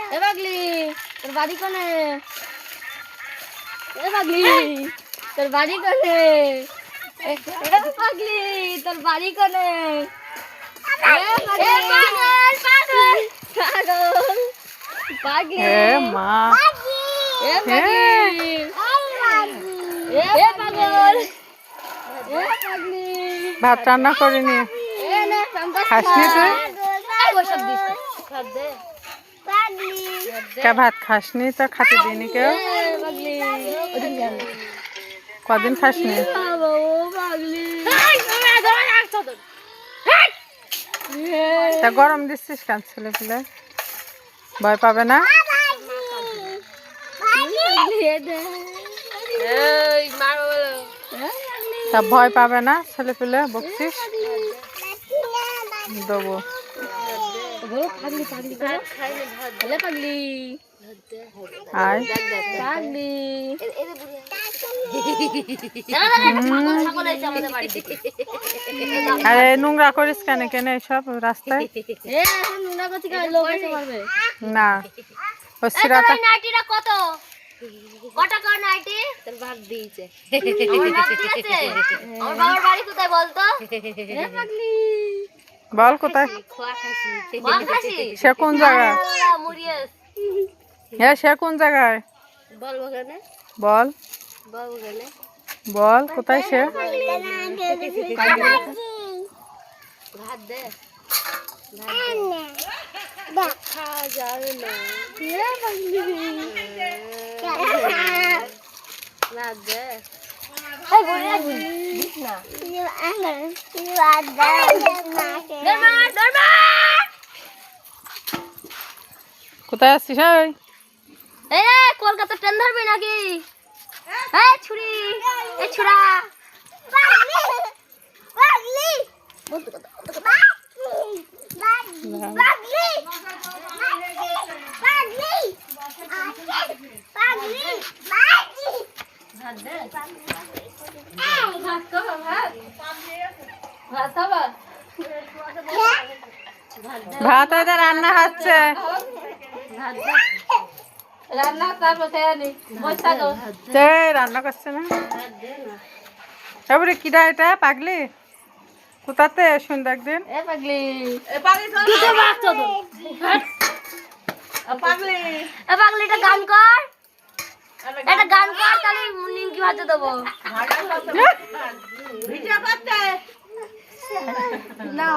এ পাগলি তোর বাড়ি কোনে? এ পাগলি তোর বাড়ি কোনে? এ পাগলি তোর বাড়ি কোনে? পাগলি এ মা এ পাগলি এ পাগল এ পাগলি ভাত রান্না করিনি এ না খাসনি তুই বসব দিস খাদ দে পাগলি কে ভাত খাসনি তো খাতে দিনি কেউ পাগলি ওদিন যান কদিন খাসনি বাবা ও পাগলি তা গরম দিচ্ছিস কেন ছেলে পিলে ভয় পাবে না তা ভয় পাবে না ছেলে পিলে বকছিস দেবো পাগলি পাগলি পাগলি আয় পাগলি আরে নোংরা করিস কেন কেন এসব রাস্তায় না ও সিরাটা কত কটা কর নাইটি তোর ভাত দিয়েছে আমার ভাত দিয়েছে আমার বাবার বাড়ি কোথায় বলতো পাগলি বল কোথায় খোয়া খাসি বল খাসি সে কোন জায়গায় মুরিয়াস হ্যাঁ সে কোন জায়গায় বল বগানে বল বল বগানে বল কোথায় সে ভাত দে খাওয়া যাবে না ভাত দে কোথায় আসছিস কলকাতা ট্রেন ধরবি নাকি ছুরি ছুরা ভাত হয়তো রান্না হচ্ছে রান্না তারপর রান্না করছে না এবারে কিডা এটা পাগলি কোথাতে শুনতে একদিন পাগলি একটা গান কর একটা গান কর তাহলে নিমকি ভাজা দেবো না